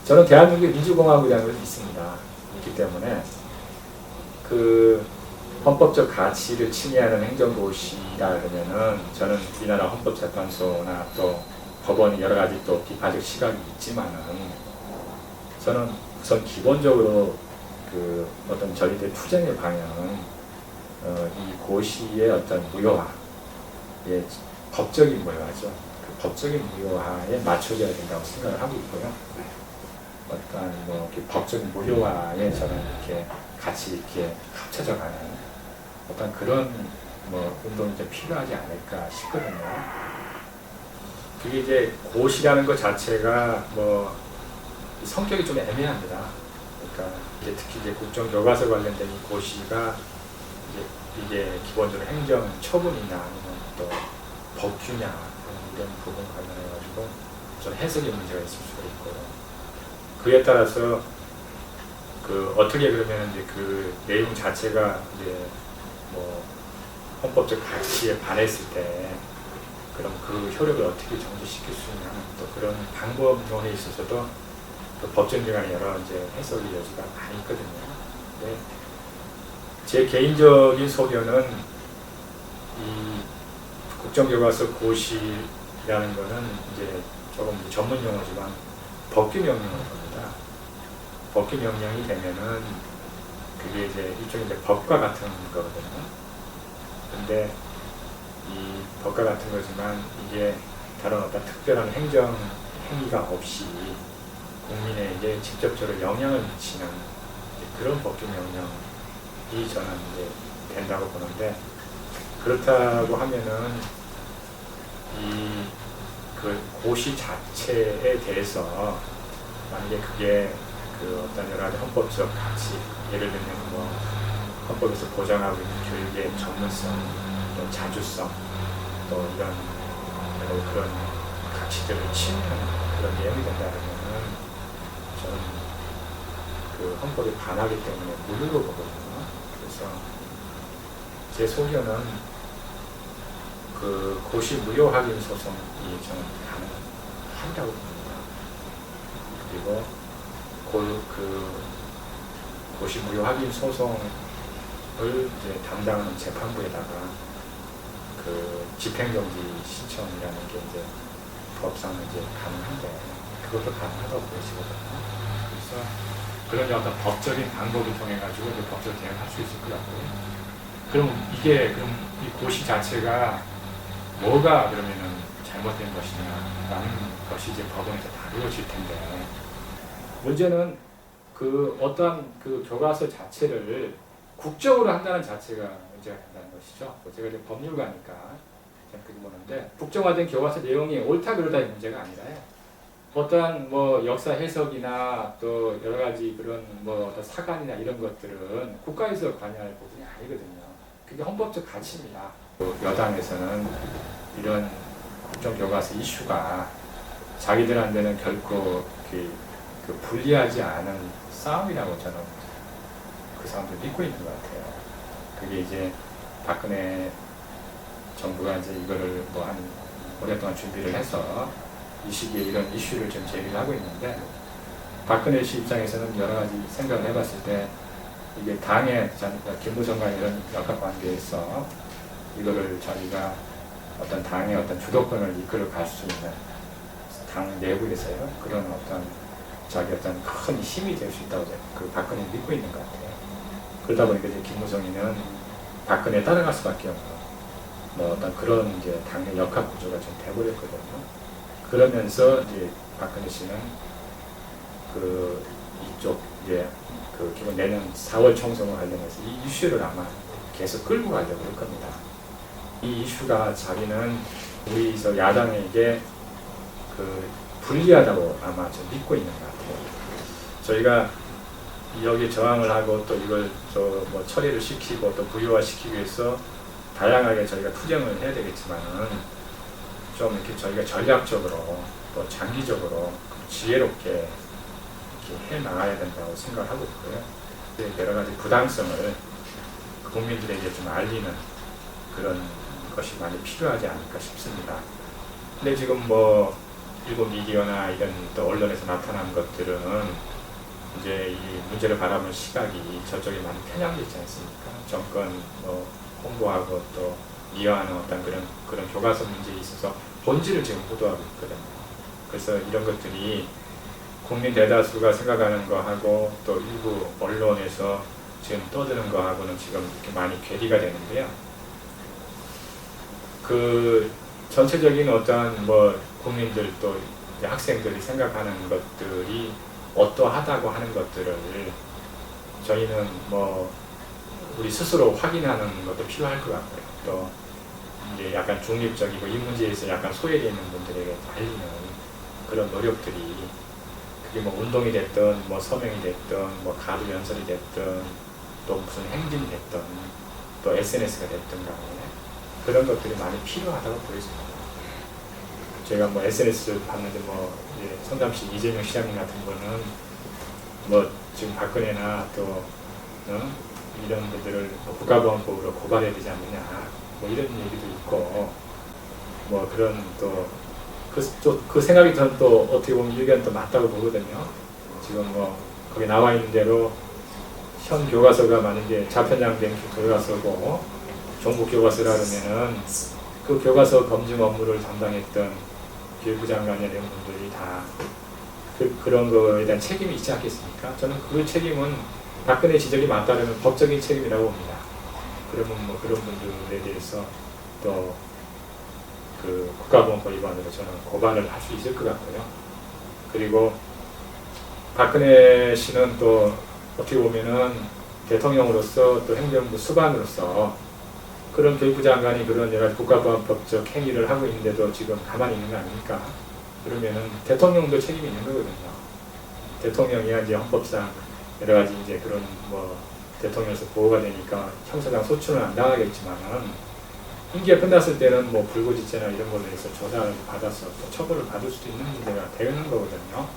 저는 대한민국의 민주공화국이라는 것이 있습니다. 있기 때문에 그 헌법적 가치를 침해하는 행정고시라 그러면은 저는 우리나라 헌법재판소나 또 법원이 여러 가지 또 비판적 시각이 있지만은 저는 우선 기본적으로 그 어떤 저희들 투쟁의 방향은 이 고시의 어떤 무효화, 예, 법적인 무효화죠. 그 법적인 무효화에 맞춰져야 된다고 생각을 하고 있고요. 어떤 뭐 법적인 무효화에 저는 이렇게 같이 이렇게 합쳐져가는 어떤 그런 뭐 운동이 좀 필요하지 않을까 싶거든요. 그게 이제 고시라는 것 자체가 뭐 성격이 좀 애매합니다. 그러니까 이제 특히 이제 국정교과서 관련된 이 고시가 이게 기본적으로 행정 처분이냐 아니면 또 법규냐 이런 부분 관련해 가지고 좀 해석의 문제가 있을 수가 있고요. 그에 따라서 그 어떻게 그러면 이제 그 내용 자체가 이제 뭐 헌법적 가치에 반했을 때 그럼 그 효력을 어떻게 정지시킬 수 있냐 또 그런 방법론에 있어서도 그 법정들 간에 여러 이제 해석의 여지가 많이 있거든요. 근데 제 개인적인 소견은 이 국정교과서 고시라는 거는 이제 조금 전문 용어지만 법규 명령을 겁니다. 법규 명령이 되면은 그게 이제 일종의 이제 법과 같은 거거든요. 근데 이 법과 같은 거지만 이게 다른 어떤 특별한 행정 행위가 없이 국민에게 직접적으로 영향을 미치는 그런 법규 명령이 저는 이제 된다고 보는데 그렇다고 하면은 이 그 고시 자체에 대해서 만약에 그게 그 어떤 여러 가지 헌법적 가치 예를 들면 뭐 헌법에서 보장하고 있는 교육의 전문성 또 자주성 또 이런 그런 가치들을 침해하는 그런 내용이 된다면은 저는 그 헌법에 반하기 때문에 무효로 보거든요. 그래서 제 소견은 그 고시 무효 확인 소송이 저는 가능하다고 봅니다. 그리고 그 고시 무효 확인 소송을 이제 담당하는 재판부에다가 그 집행정지 신청이라는 게 이제 법상 이제 가능한데 그것도 가능하다고 보시거든요. 그래서 그런 어떤 법적인 방법을 통해 가지고 이제 법적으로 대응할 수 있을 것 같고요. 그럼 이게 그럼 이 고시 자체가 뭐가 그러면은 잘못된 것이냐라는 것이 이제 법원에서 다루어질 텐데 문제는 그 어떤 그 교과서 자체를 국정으로 한다는 자체가 문제가 된다는 것이죠. 제가 이제 법률가니까 그렇게 보는데 국정화된 교과서 내용이 옳다 그러다의 문제가 아니라요. 어떠한 뭐 역사 해석이나 또 여러 가지 그런 뭐 어떤 사관이나 이런 것들은 국가에서 관여할 부분이 아니거든요. 그게 헌법적 가치입니다. 여당에서는 이런 국정교과서 이슈가 자기들한테는 결코 그 불리하지 않은 싸움이라고 저는 그 사람들 믿고 있는 것 같아요. 그게 이제 박근혜 정부가 이제 이거를 뭐 한 오랫동안 준비를 해서 이 시기에 이런 이슈를 좀 제기를 하고 있는데 박근혜 씨 입장에서는 여러 가지 생각을 해봤을 때 이게 당의 김무성 간 이런 역학관계에서 이거를 자기가 어떤 당의 어떤 주도권을 이끌어 갈 수 있는 당 내부에서요 그런 어떤 자기 어떤 큰 힘이 될 수 있다고 그 박근혜 믿고 있는 것 같아요. 그러다 보니까 이제 김무성이는 박근혜 따라갈 수밖에 없는 뭐 어떤 그런 이제 당의 역학 구조가 좀 돼버렸거든요. 그러면서 이제 박근혜 씨는 그 이쪽 이제 그 기본 내년 4월 총선과 관련해서 이 이슈를 아마 계속 끌고 가려고 그럴 겁니다. 이 이슈가 자기는 우리 야당에게 그 불리하다고 아마 좀 믿고 있는 것 같아요. 저희가 여기 저항을 하고 또 이걸 뭐 처리를 시키고 또 무효화시키기 위해서 다양하게 저희가 투쟁을 해야 되겠지만은 좀 이렇게 저희가 전략적으로 또 장기적으로 지혜롭게 이렇게 해 나가야 된다고 생각하고 있고요. 여러 가지 부당성을 국민들에게 좀 알리는 그런 것이 많이 필요하지 않을까 싶습니다. 근데 지금 뭐 일본 미디어나 이런 또 언론에서 나타난 것들은 이제 이 문제를 바라보는 시각이 저쪽에 많이 편향되지 않습니까? 정권 뭐 홍보하고 또 미화하는 어떤 그런 교과서 문제에 있어서 본질을 지금 보도하고 있거든요. 그래서 이런 것들이 국민 대다수가 생각하는 거하고 또 일부 언론에서 지금 떠드는 거하고는 지금 이렇게 많이 괴리가 되는데요. 그 전체적인 어떤 뭐 국민들 또 학생들이 생각하는 것들이 어떠하다고 하는 것들을 저희는 뭐 우리 스스로 확인하는 것도 필요할 것 같고요. 또 이제 약간 중립적이고 이 문제에서 약간 소외되어 있는 분들에게 알리는 그런 노력들이 그게 뭐 운동이 됐든 뭐 서명이 됐든 뭐 가두 연설이 됐든 또 무슨 행진이 됐든 또 SNS가 됐든 간에 그런 것들이 많이 필요하다고 보여집니다. 제가 뭐 SNS를 봤는데 뭐 성남시 이재명 시장님 같은 분은 뭐 지금 박근혜나 또 이런 분들을 뭐 국가보안법으로 고발해야 되지 않느냐 뭐 이런 얘기도 있고 뭐 그런 또 그 생각이 저는 또 어떻게 보면 의견도 맞다고 보거든요. 지금 뭐 거기 나와 있는 대로 현 교과서가 만약에 자편장된 교과서고 종북 교과서라 그러면은 그 교과서 검증 업무를 담당했던 교육부 장관이나 이런 분들이 다 그런 거에 대한 책임이 있지 않겠습니까? 저는 그 책임은 박근혜 지적이 맞다면 법적인 책임이라고 봅니다. 그러면 뭐 그런 분들에 대해서 또 그 국가보안법 위반으로 저는 고발을 할 수 있을 것 같고요. 그리고 박근혜 씨는 또 어떻게 보면은 대통령으로서 또 행정부 수반으로서 그런 교육부 장관이 그런 여러 가지 국가보안법적 행위를 하고 있는데도 지금 가만히 있는 거 아닙니까? 그러면은 대통령도 책임이 있는 거거든요. 대통령이야 이제 헌법상 여러 가지 이제 그런 뭐 대통령에서 보호가 되니까 형사상 소추는 안 당하겠지만은 임기가 끝났을 때는 뭐 불구지죄나 이런 걸로 해서 조사를 받아서 또 처벌을 받을 수도 있는 문제가 되는 거거든요.